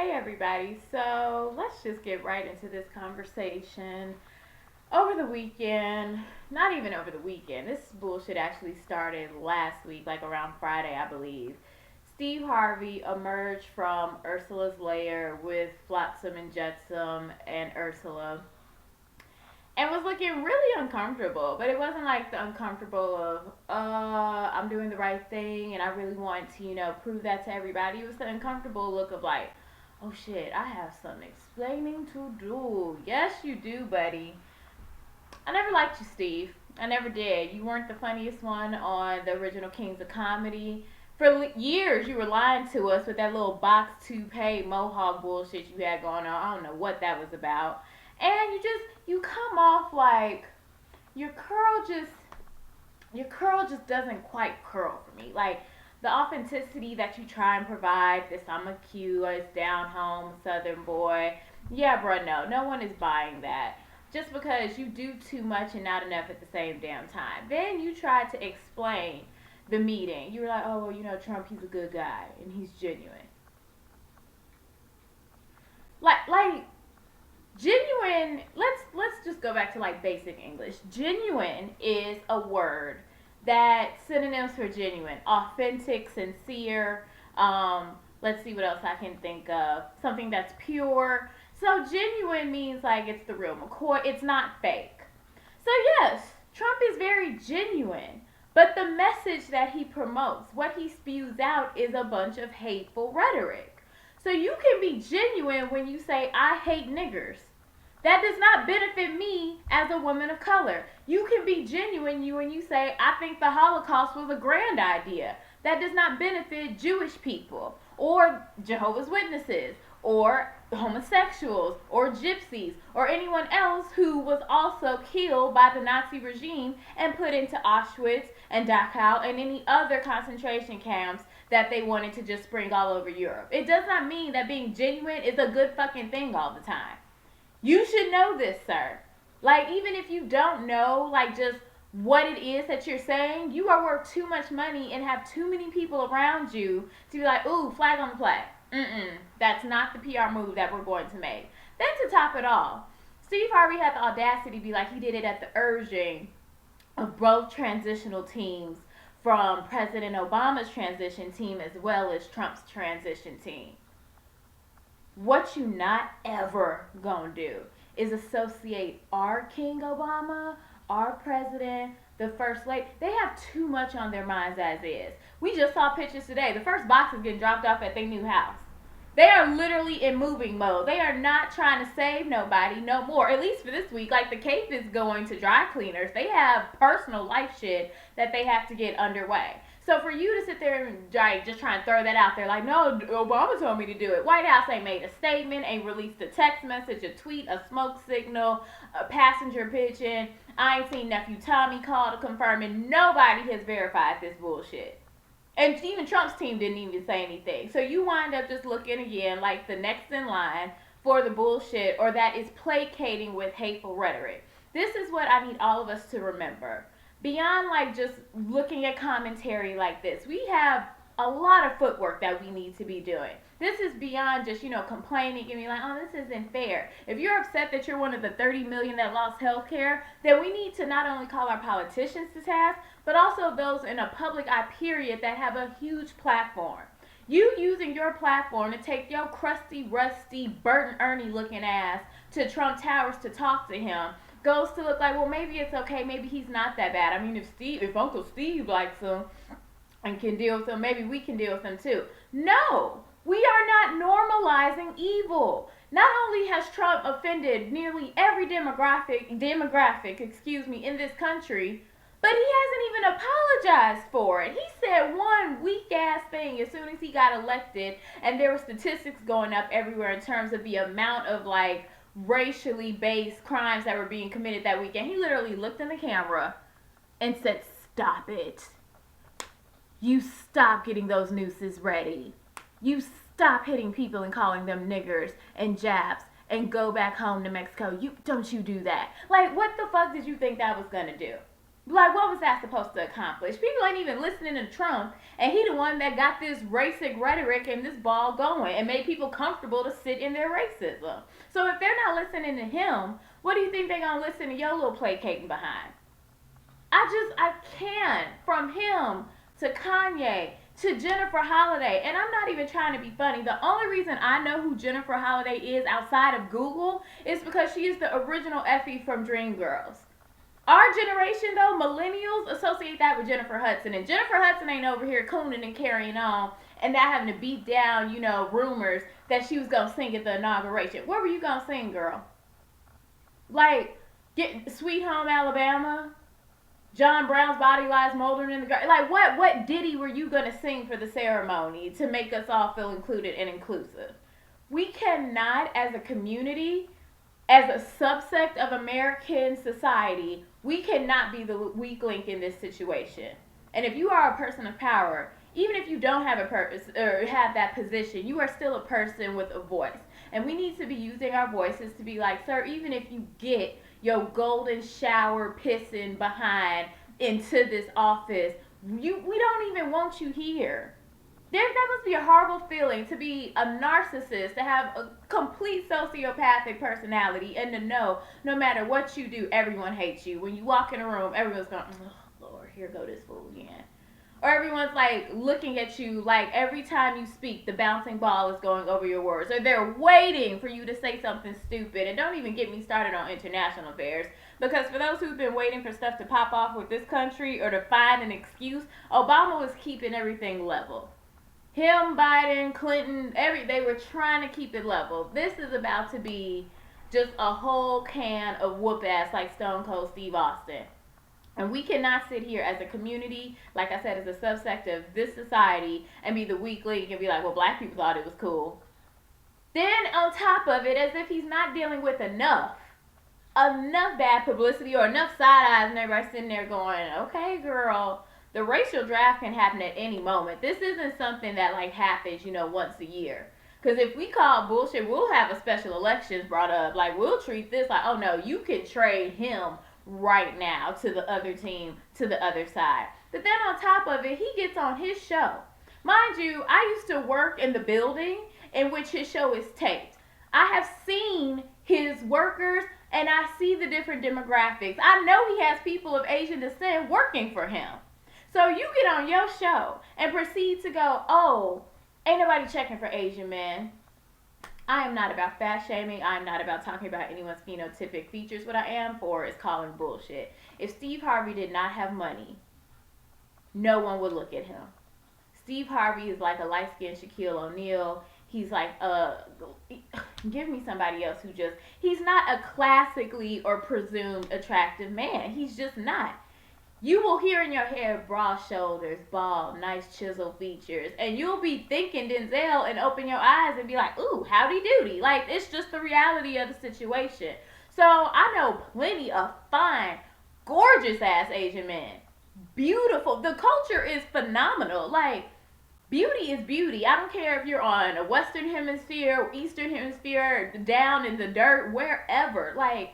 Hey everybody, so let's just get right into this conversation. Over the weekend, not even over the weekend, this bullshit actually started last week, like around Friday, I believe. Steve Harvey emerged from Ursula's lair with Flotsam and Jetsam and Ursula and was looking really uncomfortable. But it wasn't like the uncomfortable of, I'm doing the right thing and I really want to, prove that to everybody. It was the uncomfortable look of like, oh shit, I have some explaining to do. Yes, you do, buddy. I never liked you, Steve. I never did. You weren't the funniest one on the original Kings of Comedy. For years, you were lying to us with that little box toupee mohawk bullshit you had going on. I don't know what that was about. And you come off like your curl just your curl just doesn't quite curl for me. Like the authenticity that you try and provide, this I'm a cute, this down home southern boy. Yeah, bro, no one is buying that. Just because you do too much and not enough at the same damn time. Then you try to explain the meeting. You were like, oh, well, Trump, he's a good guy and he's genuine. Like genuine. Let's just go back to like basic English. Genuine is a word that synonyms for genuine, authentic, sincere. Let's see what else I can think of. Something that's pure. So genuine means like it's the real McCoy. It's not fake. So yes, Trump is very genuine. But the message that he promotes, what he spews out, is a bunch of hateful rhetoric. So you can be genuine when you say, I hate niggers. That does not benefit me as a woman of color. You can be genuine when you say, I think the Holocaust was a grand idea. That does not benefit Jewish people or Jehovah's Witnesses or homosexuals or gypsies or anyone else who was also killed by the Nazi regime and put into Auschwitz and Dachau and any other concentration camps that they wanted to just spring all over Europe. It does not mean that being genuine is a good fucking thing all the time. You should know this, sir. Like, even if you don't know, like, just what it is that you're saying, you are worth too much money and have too many people around you to be like, ooh, flag on the play. That's not the PR move that we're going to make. Then to top it all, Steve Harvey had the audacity to be like he did it at the urging of both transitional teams from President Obama's transition team as well as Trump's transition team. What you not ever gonna do is associate our King Obama, our president, the first lady. They have too much on their minds as is. We just saw pictures today. The first box is getting dropped off at their new house. They are literally in moving mode. They are not trying to save nobody no more. At least for this week. Like the cape is going to dry cleaners. They have personal life shit that they have to get underway. So for you to sit there and just try and throw that out there, like, no, Obama told me to do it. White House ain't made a statement, ain't released a text message, a tweet, a smoke signal, a passenger pigeon. I ain't seen nephew Tommy call to confirm, and nobody has verified this bullshit. And even Trump's team didn't even say anything. So you wind up just looking again like the next in line for the bullshit, or that is placating with hateful rhetoric. This is what I need all of us to remember. Beyond like just looking at commentary like this, we have a lot of footwork that we need to be doing. This is beyond just, complaining and being like, oh, this isn't fair. If you're upset that you're one of the 30 million that lost health care, then we need to not only call our politicians to task, but also those in a public eye period that have a huge platform. You using your platform to take your crusty, rusty, Bert and Ernie looking ass to Trump Towers to talk to him goes to look like, well, maybe it's okay, maybe he's not that bad. I mean, if Uncle Steve likes him and can deal with him, maybe we can deal with him too. No, we are not normalizing evil. Not only has Trump offended nearly every demographic, in this country, but he hasn't even apologized for it. He said one weak ass thing as soon as he got elected, and there were statistics going up everywhere in terms of the amount of like racially based crimes that were being committed that weekend. He literally looked in the camera and said, stop it. You stop getting those nooses ready. You stop hitting people and calling them niggers and Japs and go back home to Mexico. Don't you do that. Like, what the fuck did you think that was gonna do? Like, what was that supposed to accomplish? People ain't even listening to Trump, and he the one that got this racist rhetoric and this ball going and made people comfortable to sit in their racism. So if they're not listening to him, what do you think they're gonna listen to your little placating behind? I can't. From him to Kanye to Jennifer Holliday, and I'm not even trying to be funny. The only reason I know who Jennifer Holliday is outside of Google is because she is the original Effie from Dreamgirls. Our generation, though, millennials, associate that with Jennifer Hudson. And Jennifer Hudson ain't over here cooning and carrying on and not having to beat down, rumors that she was going to sing at the inauguration. What were you going to sing, girl? Like, get Sweet Home Alabama? John Brown's Body Lies Moldering in the Garden? Like, what ditty were you going to sing for the ceremony to make us all feel included and inclusive? We cannot, as a community, as a subsect of American society, we cannot be the weak link in this situation. And if you are a person of power, even if you don't have a purpose or have that position, you are still a person with a voice. And we need to be using our voices to be like, sir, even if you get your golden shower pissing behind into this office, we don't even want you here. That must be a horrible feeling to be a narcissist, to have a complete sociopathic personality, and to know no matter what you do, everyone hates you. When you walk in a room, everyone's going, oh, Lord, here go this fool again. Or everyone's like looking at you like every time you speak, the bouncing ball is going over your words. Or they're waiting for you to say something stupid. And don't even get me started on international affairs. Because for those who've been waiting for stuff to pop off with this country or to find an excuse, Obama was keeping everything level. Him, Biden, Clinton, they were trying to keep it level. This is about to be just a whole can of whoop ass like Stone Cold Steve Austin. And we cannot sit here as a community, like I said, as a subsect of this society, and be the weak link and be like, well, black people thought it was cool. Then on top of it, as if he's not dealing with enough bad publicity or enough side eyes, and everybody sitting there going, okay, girl, the racial draft can happen at any moment. This isn't something that like happens, once a year. Because if we call bullshit, we'll have a special elections brought up. Like, we'll treat this like, oh no, you can trade him right now to the other team, to the other side. But then on top of it, he gets on his show. Mind you, I used to work in the building in which his show is taped. I have seen his workers and I see the different demographics. I know he has people of Asian descent working for him. So you get on your show and proceed to go, oh, ain't nobody checking for Asian men. I am not about fat shaming. I am not about talking about anyone's phenotypic features. What I am for is calling bullshit. If Steve Harvey did not have money, no one would look at him. Steve Harvey is like a light-skinned Shaquille O'Neal. He's like, give me somebody else he's not a classically or presumed attractive man. He's just not. You will hear in your head broad shoulders, bald, nice chiseled features, and you'll be thinking Denzel and open your eyes and be like, ooh, howdy doody. Like, it's just the reality of the situation. So I know plenty of fine, gorgeous ass Asian men. Beautiful. The culture is phenomenal. Like, beauty is beauty. I don't care if you're on a Western Hemisphere, Eastern Hemisphere, down in the dirt, wherever. Like,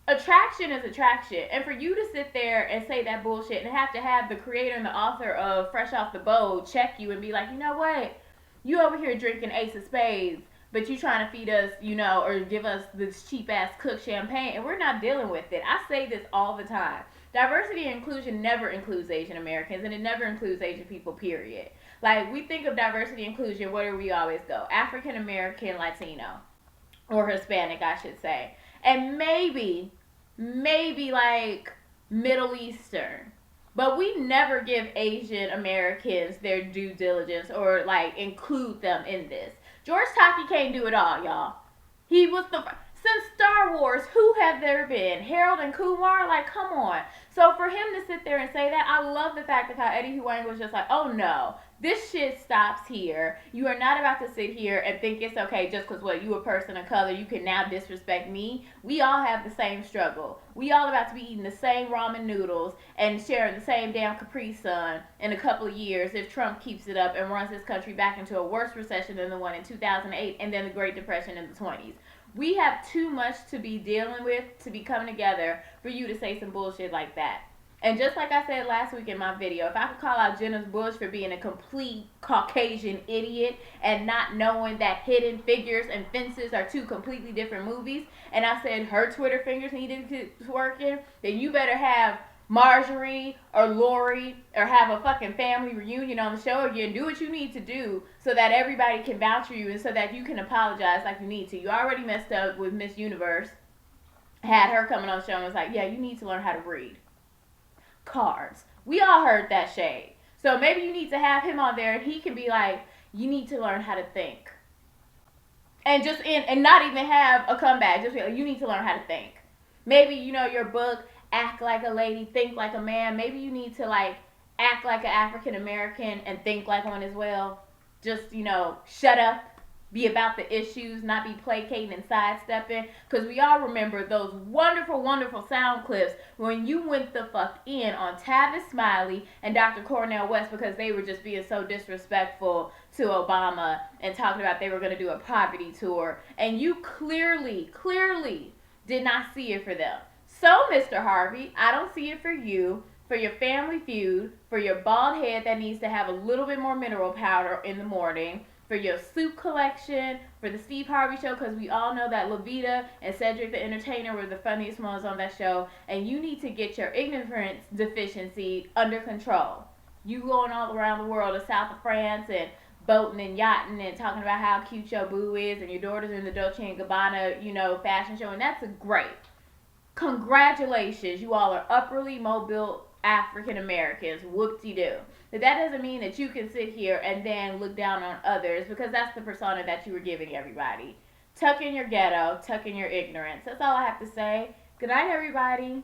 attraction is attraction. And for you to sit there and say that bullshit and have to have the creator and the author of Fresh Off the Boat check you and be like, you know what? You over here drinking Ace of Spades, but you trying to feed us, or give us this cheap ass cooked champagne, and we're not dealing with it. I say this all the time. Diversity and inclusion never includes Asian Americans, and it never includes Asian people, period. Like, we think of diversity and inclusion, where do we always go? African American, Latino, or Hispanic, I should say. And maybe like Middle Eastern. But we never give Asian Americans their due diligence or like include them in this. George Takei can't do it all, y'all. He was since Star Wars, who have there been? Harold and Kumar? Like, come on. So for him to sit there and say that, I love the fact that how Eddie Huang was just like, oh no, this shit stops here. You are not about to sit here and think it's okay just because, you a person of color, you can now disrespect me. We all have the same struggle. We all about to be eating the same ramen noodles and sharing the same damn Capri Sun in a couple of years if Trump keeps it up and runs this country back into a worse recession than the one in 2008 and then the Great Depression in the 20s. We have too much to be dealing with to be coming together for you to say some bullshit like that. And just like I said last week in my video, if I could call out Jenna Bush for being a complete Caucasian idiot and not knowing that Hidden Figures and Fences are two completely different movies, and I said her Twitter fingers needed to work in, then you better have Marjorie or Lori or have a fucking family reunion on the show again. Do what you need to do so that everybody can vouch for you and so that you can apologize like you need to. You already messed up with Miss Universe. Had her coming on the show and was like, yeah, you need to learn how to read cards. We all heard that shade. So maybe you need to have him on there and he can be like, you need to learn how to think. And not even have a comeback. Just be like, you need to learn how to think. Maybe, your book, Act Like a Lady, Think Like a Man. Maybe you need to like act like an African American and think like one as well. Just, shut up, be about the issues, not be placating and sidestepping. Because we all remember those wonderful, wonderful sound clips when you went the fuck in on Tavis Smiley and Dr. Cornel West because they were just being so disrespectful to Obama and talking about they were going to do a poverty tour. And you clearly did not see it for them. So, Mr. Harvey, I don't see it for you. For your family feud, for your bald head that needs to have a little bit more mineral powder in the morning, for your soup collection, for the Steve Harvey show, because we all know that Levita and Cedric the Entertainer were the funniest ones on that show, and you need to get your ignorance deficiency under control. You going all around the world, the south of France, and boating and yachting and talking about how cute your boo is, and your daughter's in the Dolce & Gabbana, fashion show, and that's great. Congratulations, you all are upperly mobile African Americans, whoop-de-doo. But that doesn't mean that you can sit here and then look down on others because that's the persona that you were giving everybody. Tuck in your ghetto, tuck in your ignorance. That's all I have to say. Good night, everybody.